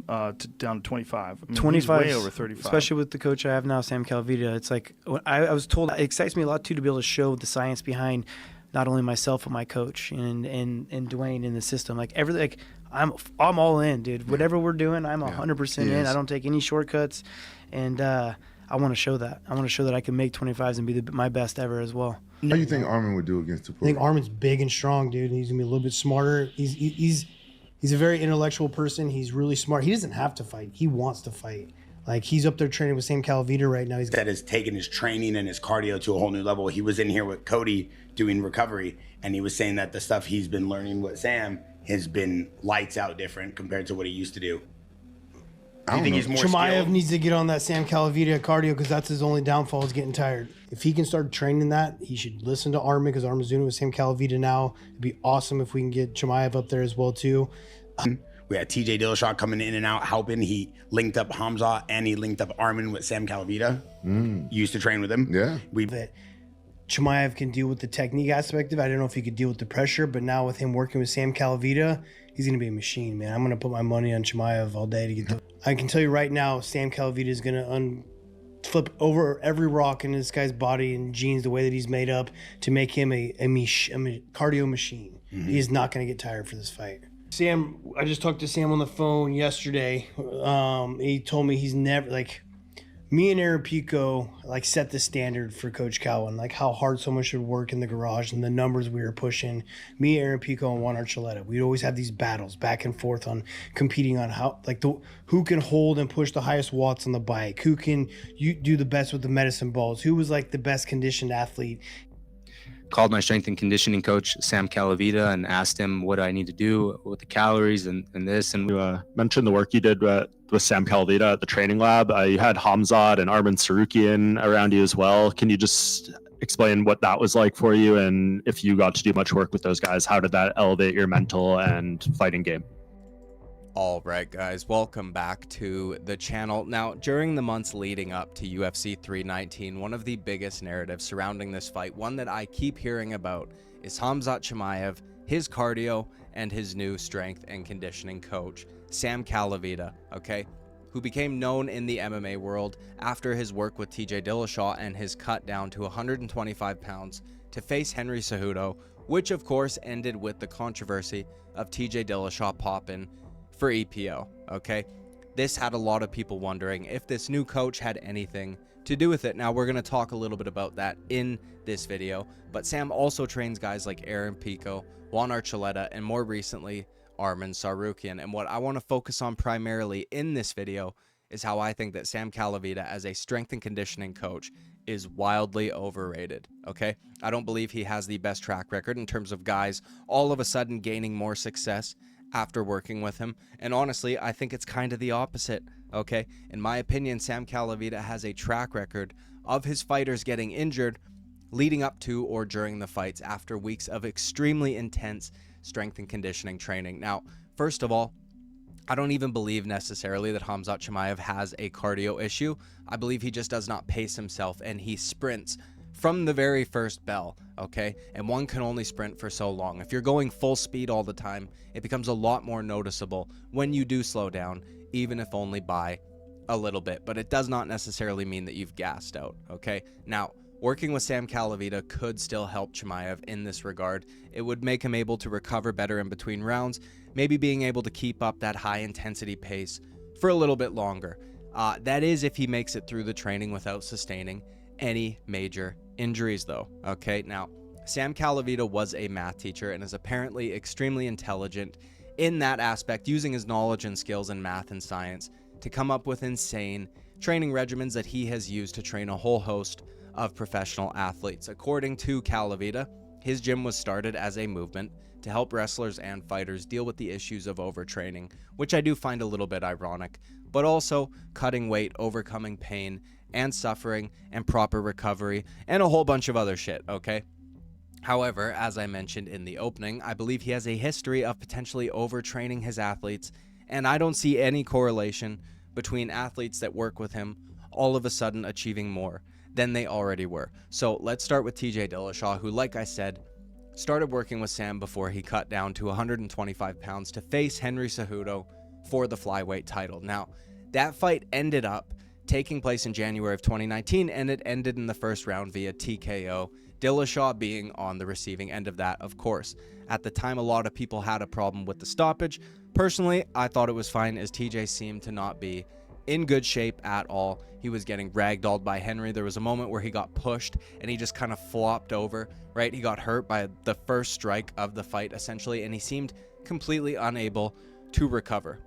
down to 25. I mean, 25, he's way over 35. Especially with the coach I have now, Sam Calavitta. It's like I was told it excites me a lot too to be able to show the science behind not only myself but my coach and Dwayne in the system. Like I'm all in, dude. Whatever we're doing, I'm 100% in. I don't take any shortcuts, and I want to show that. I want to show that I can make 25s and be my best ever as well. How do you think Armin would do against Du Plessis? I think Armin's big and strong, dude. He's gonna be a little bit smarter. He's a very intellectual person. He's really smart. He doesn't have to fight. He wants to fight. Like, he's up there training with Sam Calavitta right now. That has taken his training and his cardio to a whole new level. He was in here with Cody doing recovery, and he was saying that the stuff he's been learning with Sam has been lights out different compared to what he used to do. Do you think he's more Chimaev skilled? needs to get on that Sam Calavitta cardio because that's his only downfall is getting tired. If he can start training that, he should listen to Armin because Armin's doing it with Sam Calavitta now. It'd be awesome if we can get Chimaev up there as well too. We had TJ Dillashaw coming in and out helping. He linked up Khamzat and he linked up Armin with Sam Calavitta. Used to train with him. Yeah. That Chimaev can deal with the technique aspect of it. I don't know if he could deal with the pressure, but now with him working with Sam Calavitta, he's going to be a machine, man. I'm going to put my money on Chimaev all day to get the... I can tell you right now, Sam Calavitta is going to flip over every rock in this guy's body and genes the way that he's made up to make him a cardio machine. He is not going to get tired for this fight. Sam, I just talked to Sam on the phone yesterday. He told me he's never, like, me and Aaron Pico, like, set the standard for Coach Cowan, like how hard someone should work in the garage and the numbers we were pushing. Me, Aaron Pico, and Juan Archuleta, we'd always have these battles back and forth on competing on how, like, who can hold and push the highest watts on the bike, who can do the best with the medicine balls, who was, like, the best conditioned athlete. Called my strength and conditioning coach, Sam Calavitta, and asked him what I need to do with the calories and this. And you mentioned the work you did with Sam Calavitta at the training lab. You had Khamzat and Armin Sarukian around you as well. Can you just explain what that was like for you? And if you got to do much work with those guys, how did that elevate your mental and fighting game? All right, guys, welcome back to the channel. Now, during the months leading up to UFC 319, one of the biggest narratives surrounding this fight, one that I keep hearing about, is Khamzat Chimaev, his cardio, and his new strength and conditioning coach, Sam Calavitta, okay, who became known in the MMA world after his work with TJ Dillashaw and his cut down to 125 pounds to face Henry Cejudo, which of course ended with the controversy of TJ Dillashaw popping for EPO, okay? This had a lot of people wondering if this new coach had anything to do with it. Now, we're going to talk a little bit about that in this video, but Sam also trains guys like Aaron Pico, Juan Archuleta, and more recently, Armin Sarukian. And what I want to focus on primarily in this video is how I think that Sam Calavitta as a strength and conditioning coach is wildly overrated, okay? I don't believe he has the best track record in terms of guys all of a sudden gaining more success after working with him. And honestly, I think it's kind of the opposite, okay? In my opinion, Sam Calavitta has a track record of his fighters getting injured leading up to or during the fights after weeks of extremely intense strength and conditioning training. Now, first of all, I don't even believe necessarily that Khamzat Chimaev has a cardio issue. I believe he just does not pace himself and he sprints from the very first bell, okay? And one can only sprint for so long. If you're going full speed all the time, it becomes a lot more noticeable when you do slow down, even if only by a little bit. But it does not necessarily mean that you've gassed out, okay? Now, working with Sam Calavitta could still help Chimaev in this regard. It would make him able to recover better in between rounds, maybe being able to keep up that high intensity pace for a little bit longer. That is if he makes it through the training without sustaining any major injuries though, okay? Now, Sam Calavitta was a math teacher and is apparently extremely intelligent in that aspect, using his knowledge and skills in math and science to come up with insane training regimens that he has used to train a whole host of professional athletes. According to Calavitta, his gym was started as a movement to help wrestlers and fighters deal with the issues of overtraining, which I do find a little bit ironic, but also cutting weight, overcoming pain and suffering, and proper recovery, and a whole bunch of other shit, okay? However, as I mentioned in the opening, I believe he has a history of potentially overtraining his athletes, and I don't see any correlation between athletes that work with him all of a sudden achieving more than they already were. So let's start with TJ Dillashaw, who, like I said, started working with Sam before he cut down to 125 pounds to face Henry Cejudo for the flyweight title. Now, that fight ended up taking place in January of 2019, and it ended in the first round via TKO, Dillashaw being on the receiving end of that, of course. At the time, a lot of people had a problem with the stoppage. Personally, I thought it was fine, as TJ seemed to not be in good shape at all. He was getting ragdolled by Henry. There was a moment where he got pushed and he just kind of flopped over, right? He got hurt by the first strike of the fight, essentially, and he seemed completely unable to recover.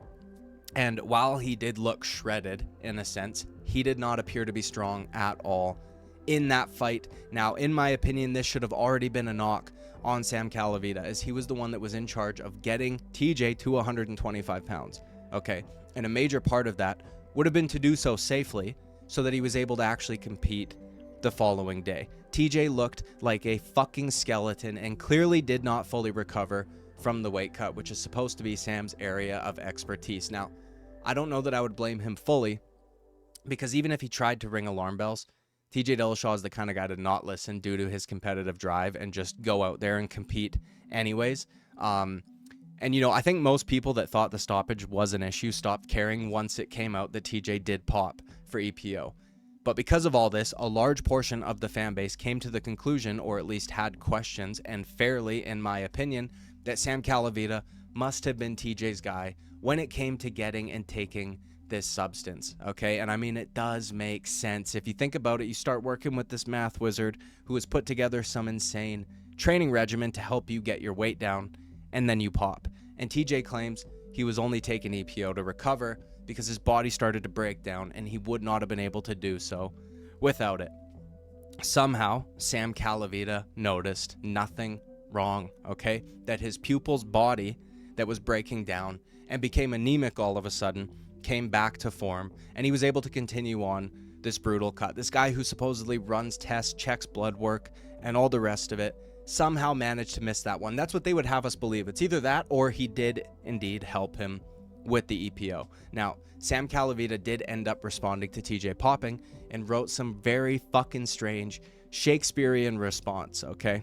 And while he did look shredded, in a sense, he did not appear to be strong at all in that fight. Now, in my opinion, this should have already been a knock on Sam Calavitta, as he was the one that was in charge of getting TJ to 125 pounds. Okay, and a major part of that would have been to do so safely so that he was able to actually compete the following day. TJ looked like a fucking skeleton and clearly did not fully recover from the weight cut, which is supposed to be Sam's area of expertise. Now, I don't know that I would blame him fully, because even if he tried to ring alarm bells, TJ Dillashaw is the kind of guy to not listen due to his competitive drive and just go out there and compete anyways. And, you know, I think most people that thought the stoppage was an issue stopped caring once it came out that TJ did pop for EPO. But because of all this, a large portion of the fan base came to the conclusion, or at least had questions, and fairly, in my opinion, that Sam Calavitta must have been TJ's guy when it came to getting and taking this substance, okay? And I mean, it does make sense. If you think about it, you start working with this math wizard who has put together some insane training regimen to help you get your weight down, and then you pop. And TJ claims he was only taking EPO to recover because his body started to break down and he would not have been able to do so without it. Somehow, Sam Calavitta noticed nothing wrong, okay? That his pupil's body that was breaking down and became anemic all of a sudden came back to form, and he was able to continue on this brutal cut. This guy who supposedly runs tests, checks blood work, and all the rest of it, somehow managed to miss that one. That's what they would have us believe. It's either that or he did indeed help him with the EPO. Now, Sam Calavitta did end up responding to TJ popping and wrote some very fucking strange Shakespearean response, okay?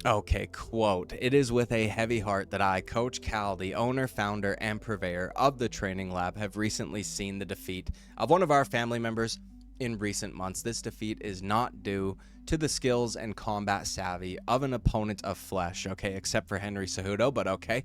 Okay, quote, "It is with a heavy heart that I, Coach Cal, the owner, founder, and purveyor of the Training Lab, have recently seen the defeat of one of our family members in recent months. This defeat is not due to the skills and combat savvy of an opponent of flesh," okay, except for Henry Cejudo, but okay,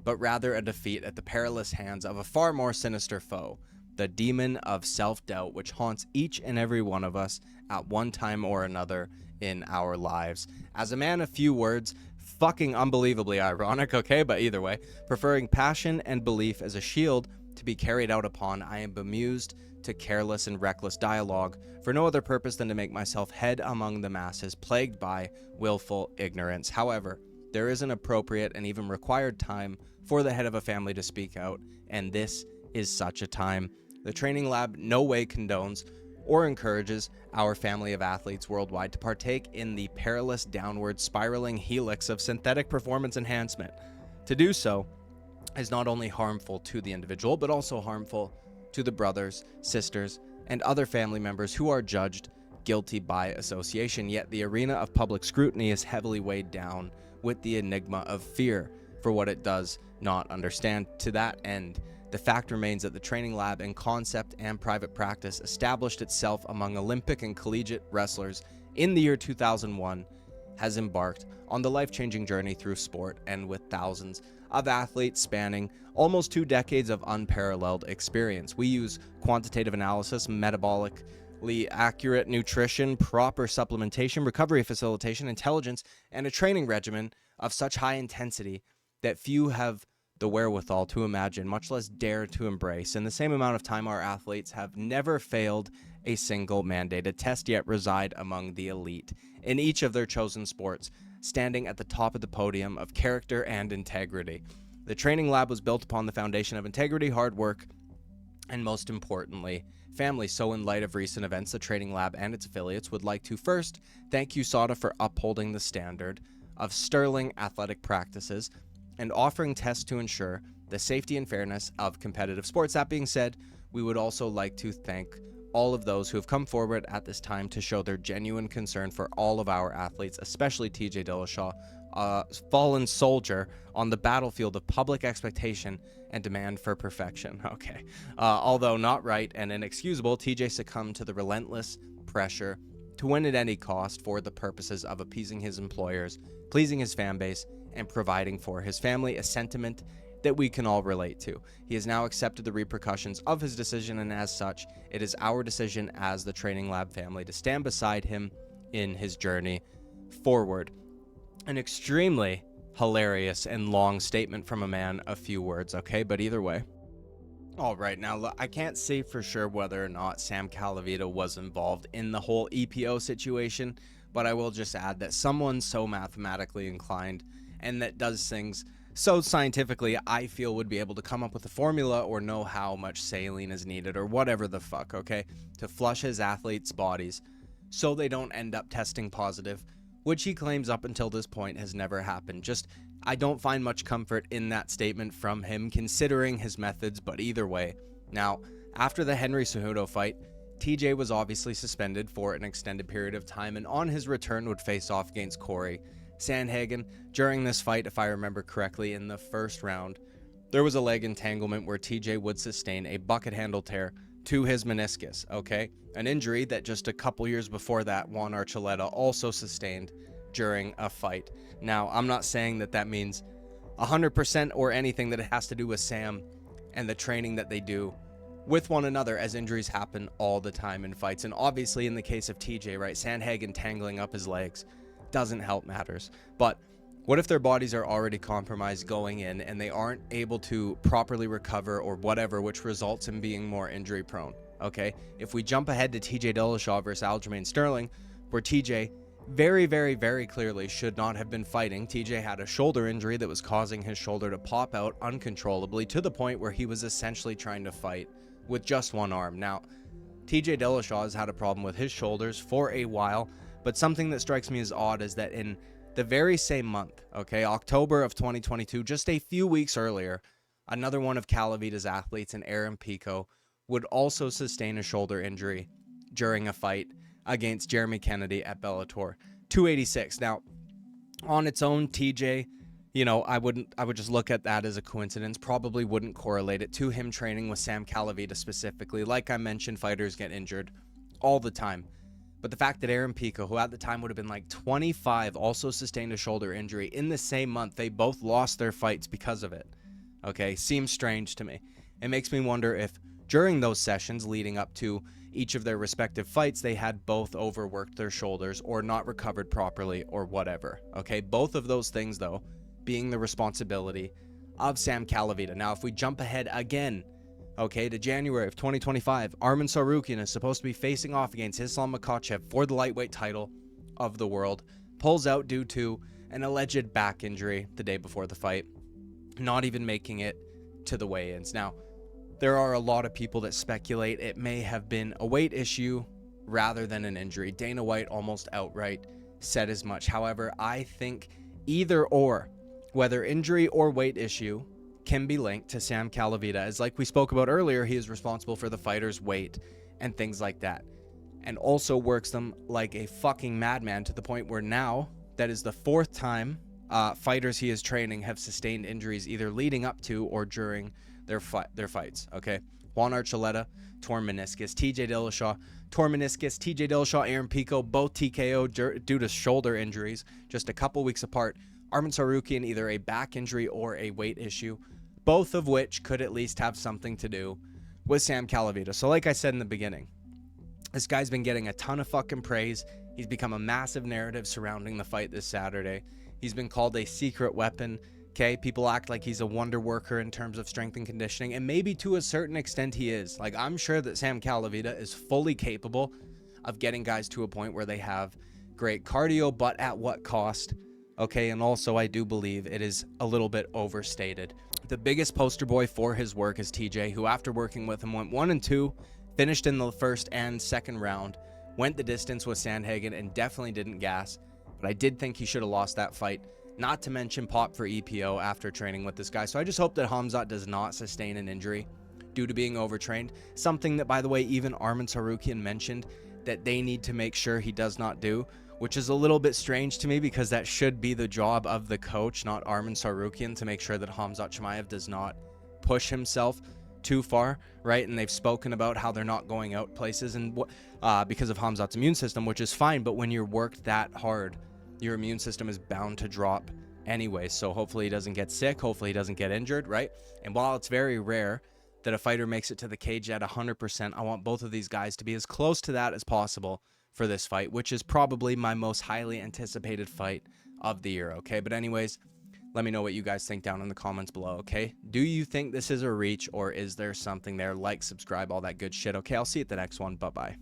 "but rather a defeat at the perilous hands of a far more sinister foe, the demon of self-doubt, which haunts each and every one of us at one time or another in our lives. As a man of few words, fucking unbelievably ironic, okay, but either way, preferring passion and belief as a shield to be carried out upon, I am bemused to careless and reckless dialogue for no other purpose than to make myself head among the masses plagued by willful ignorance. However, there is an appropriate and even required time for the head of a family to speak out, and this is such a time. The Training Lab no way condones or encourages our family of athletes worldwide to partake in the perilous downward spiraling helix of synthetic performance enhancement. To do so is not only harmful to the individual, but also harmful to the brothers, sisters, and other family members who are judged guilty by association. Yet the arena of public scrutiny is heavily weighed down with the enigma of fear for what it does not understand. To that end, the fact remains that the Training Lab in concept and private practice established itself among Olympic and collegiate wrestlers in the year 2001 has embarked on the life-changing journey through sport, and with thousands of athletes spanning almost 2 decades of unparalleled experience. We use quantitative analysis, metabolically accurate nutrition, proper supplementation, recovery facilitation, intelligence, and a training regimen of such high intensity that few have the wherewithal to imagine, much less dare to embrace. In the same amount of time, our athletes have never failed a single mandated test, yet reside among the elite in each of their chosen sports, standing at the top of the podium of character and integrity. The Training Lab was built upon the foundation of integrity, hard work, and most importantly, family. So in light of recent events, the Training Lab and its affiliates would like to first thank USADA for upholding the standard of sterling athletic practices and offering tests to ensure the safety and fairness of competitive sports. That being said, we would also like to thank all of those who have come forward at this time to show their genuine concern for all of our athletes, especially TJ Dillashaw, a fallen soldier on the battlefield of public expectation and demand for perfection. Okay. Although not right and inexcusable, TJ succumbed to the relentless pressure to win at any cost for the purposes of appeasing his employers, pleasing his fan base, and providing for his family, a sentiment that we can all relate to. He has now accepted the repercussions of his decision, and as such, it is our decision as the Training Lab family to stand beside him in his journey forward. An extremely hilarious and long statement from a man, a few words, okay? But either way. All right, now look, I can't say for sure whether or not Sam Calavitta was involved in the whole EPO situation, but I will just add that someone so mathematically inclined and that does things so scientifically, I feel would be able to come up with a formula or know how much saline is needed or whatever the fuck, okay, to flush his athletes' bodies so they don't end up testing positive, which he claims up until this point has never happened. Just, I don't find much comfort in that statement from him considering his methods, but either way. Now, after the Henry Cejudo fight, TJ was obviously suspended for an extended period of time, and on his return would face off against Corey Sandhagen. During this fight, if I remember correctly, in the first round, there was a leg entanglement where TJ would sustain a bucket handle tear to his meniscus, okay? An injury that just a couple years before that, Juan Archuleta also sustained during a fight. Now, I'm not saying that that means 100% or anything that it has to do with Sam and the training that they do with one another, as injuries happen all the time in fights. And obviously in the case of TJ, right, Sandhagen tangling up his legs doesn't help matters. But what if their bodies are already compromised going in and they aren't able to properly recover or whatever, which results in being more injury prone? Okay, if we jump ahead to TJ Dillashaw versus Aljamain Sterling, where TJ very, very, very clearly should not have been fighting. TJ had a shoulder injury that was causing his shoulder to pop out uncontrollably to the point where he was essentially trying to fight with just one arm. Now, TJ Dillashaw has had a problem with his shoulders for a while, but something that strikes me as odd is that in the very same month, okay, October of 2022, just a few weeks earlier, another one of Calavitta's athletes, in Aaron Pico, would also sustain a shoulder injury during a fight against Jeremy Kennedy at Bellator 286. Now, on its own, TJ, you know, I would just look at that as a coincidence, probably wouldn't correlate it to him training with Sam Calavitta specifically. Like I mentioned, fighters get injured all the time. But the fact that Aaron Pico, who at the time would have been like 25, also sustained a shoulder injury in the same month, they both lost their fights because of it, okay, seems strange to me. It makes me wonder if during those sessions leading up to each of their respective fights, they had both overworked their shoulders or not recovered properly or whatever, okay? Both of those things, though, being the responsibility of Sam Calavitta. Now, if we jump ahead again, okay, to January of 2025, Arman Tsarukyan is supposed to be facing off against Islam Makhachev for the lightweight title of the world. Pulls out due to an alleged back injury the day before the fight, not even making it to the weigh-ins. Now, there are a lot of people that speculate it may have been a weight issue rather than an injury. Dana White almost outright said as much. However, I think either or, whether injury or weight issue, can be linked to Sam Calavitta, as like we spoke about earlier, he is responsible for the fighter's weight and things like that, and also works them like a fucking madman to the point where now that is the fourth time fighters he is training have sustained injuries either leading up to or during their fights, okay? Juan Archuleta, torn meniscus. TJ Dillashaw, torn meniscus. TJ Dillashaw, Aaron Pico, both TKO due to shoulder injuries just a couple weeks apart. Arman Tsarukyan, either a back injury or a weight issue, both of which could at least have something to do with Sam Calavitta. So like I said in the beginning, this guy's been getting a ton of fucking praise. He's become a massive narrative surrounding the fight this Saturday. He's been called a secret weapon. Okay, people act like he's a wonder worker in terms of strength and conditioning, and maybe to a certain extent he is. Like, I'm sure that Sam Calavitta is fully capable of getting guys to a point where they have great cardio, but at what cost? Okay, and also I do believe it is a little bit overstated. The biggest poster boy for his work is TJ, who after working with him went 1-2, finished in the first and second round, went the distance with Sandhagen, and definitely didn't gas. But I did think he should have lost that fight. Not to mention pop for EPO after training with this guy. So I just hope that Khamzat does not sustain an injury due to being overtrained. Something that, by the way, even Arman Tsarukyan mentioned that they need to make sure he does not do, which is a little bit strange to me because that should be the job of the coach, not Arman Tsarukyan, to make sure that Khamzat Chimaev does not push himself too far, right? And they've spoken about how they're not going out places and because of Khamzat's immune system, which is fine, but when you're worked that hard, your immune system is bound to drop anyway. So hopefully he doesn't get sick, hopefully he doesn't get injured, right? And while it's very rare that a fighter makes it to the cage at 100%, I want both of these guys to be as close to that as possible for this fight, which is probably my most highly anticipated fight of the year, okay? But anyways, let me know what you guys think down in the comments below, okay? Do you think this is a reach, or is there something there? Like, subscribe, all that good shit, okay? I'll see you at the next one. Bye-bye.